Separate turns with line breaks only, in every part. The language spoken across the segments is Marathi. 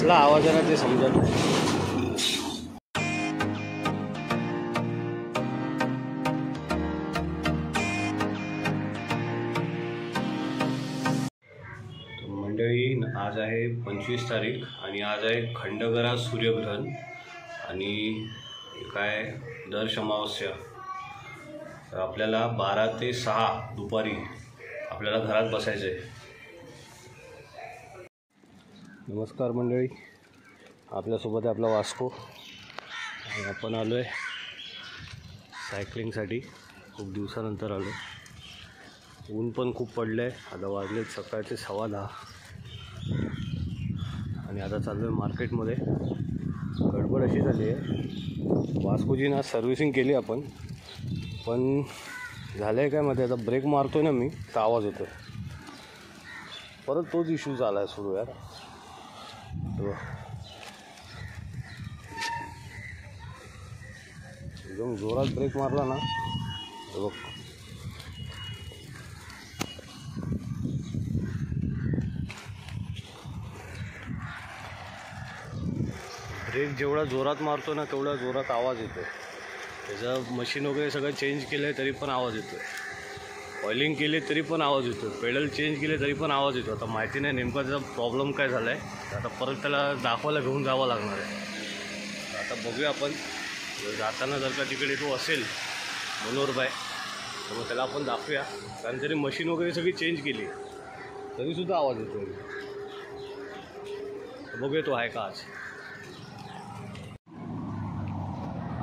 कसला आवाज आहे ना ते समजत नाही. मंडळी, आज आहे 25 तारीख आणि आज आहे खंडग्रास सूर्यग्रहण आणि काय दर अमावस्या. तर आपल्याला 12 ते 6 दुपारी आपल्याला घरात बसायचं आहे. नमस्कार मंडळी, आपल्यासोबत आहे आपला वास्को आणि आपण आलो आहे सायकलिंगसाठी. खूप दिवसानंतर आलो. ऊन पण खूप पडलं आहे. आता वाजले सकाळचे 10:15 आणि आता चाललो आहे मार्केटमध्ये. गडबड अशी झाली आहे, वास्कोची ना सर्व्हिसिंग केली आपण, पण झालं आहे काय मध्ये आता ब्रेक मारतो ना मी तर आवाज येतो. परत तोच इश्यू झाला आहे सुरू यार. एकदम जोरात ब्रेक मारला ना बघ, ब्रेक जेवढा जोरात मारतो ना तेवढा जोरात आवाज येतो. त्याचं मशीन वगैरे सगळं चेंज केलं आहे तरी पण आवाज येतो. ऑइलिंग केली तरी पण आवाज येतो. पेडल चेंज केले तरी पण आवाज येतो. आता माहिती नाही नेमका त्याचा प्रॉब्लेम काय झाला आहे. आता परत त्याला दाखवायला घेऊन जावं लागणार आहे. आता बघूया आपण जाताना, जर का तिकडे तो असेल मनोहरबाई तर मग त्याला आपण दाखवूया. कारण तरी मशीन वगैरे सगळी चेंज केली तरीसुद्धा आवाज येतो. बघूया तो आहे का आज.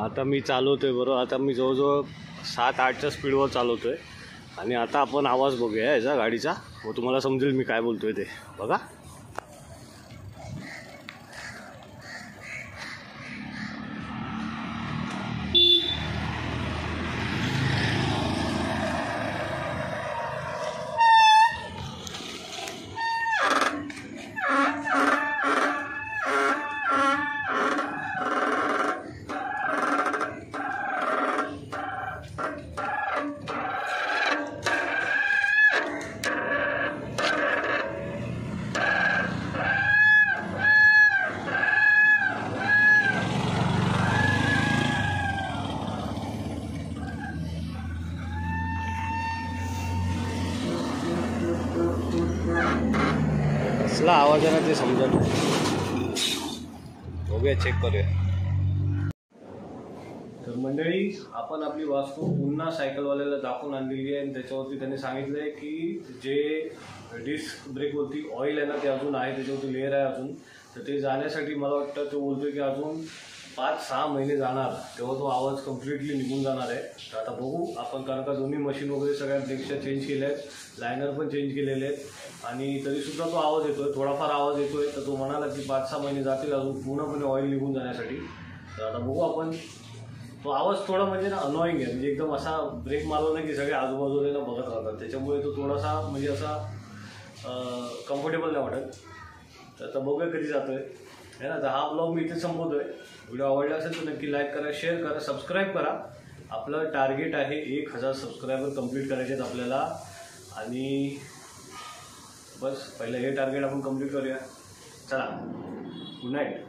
आता मी चालवतो आहे बरोबर. आता मी जवळजवळ 7-8च्या स्पीडवर चालवतो आहे आणि आता आपण आवाज बघूया याचा गाडीचा, व तुम्हाला समजेल मी काय बोलतो आहे ते. बघा, कसला आवाज आहे ना ते समजत नाही. बघूया, चेक करूया. तर मंडळी, आपण आपली वास्तू पुन्हा सायकलवाल्याला दाखवून आणलेली आहे आणि त्याच्यावरती त्यांनी सांगितलं आहे की जे डिस्क ब्रेकवरती ऑइल आहे ना ते अजून आहे, त्याच्यावरती लेअर आहे अजून. तर ते जाण्यासाठी मला वाटतं तो बोलतो की अजून 5-6 महिने जाणार, तेव्हा तो आवाज कम्प्लिटली निघून जाणार आहे. तर आता बघू आपण, कारण का दोन्ही मशीन वगैरे सगळ्या ब्रेकच्या चेंज केल्या आहेत, लायनर पण चेंज केलेले आहेत आणि तरीसुद्धा तो आवाज येतो आहे, थोडाफार आवाज येतो आहे. तर तो म्हणाला की 5-6 महिने जातील अजून पूर्णपणे ऑइल निघून जाण्यासाठी. तर आता बघू आपण. तो आवाज थोडा म्हणजे ना अनॉइंग आहे, म्हणजे एकदम असा ब्रेक मारला नाही की सगळे आजूबाजूला ना बघत राहतात, त्याच्यामुळे तो थोडासा म्हणजे असा कम्फर्टेबल नाही वाटत. तर आता बघूया कधी जातो आहे ना. तर हा ब्लॉग मी इथे संपवतो आहे. व्हिडिओ आवडला असेल तर नक्की लाईक करा, शेअर करा, सबस्क्राईब करा. आपलं टार्गेट आहे 1000 सबस्क्रायबर कंप्लीट करायचे आहेत आपल्याला आणि बस पहिलं हे टार्गेट आपण कंप्लीट करूया. चला, गुड नाईट.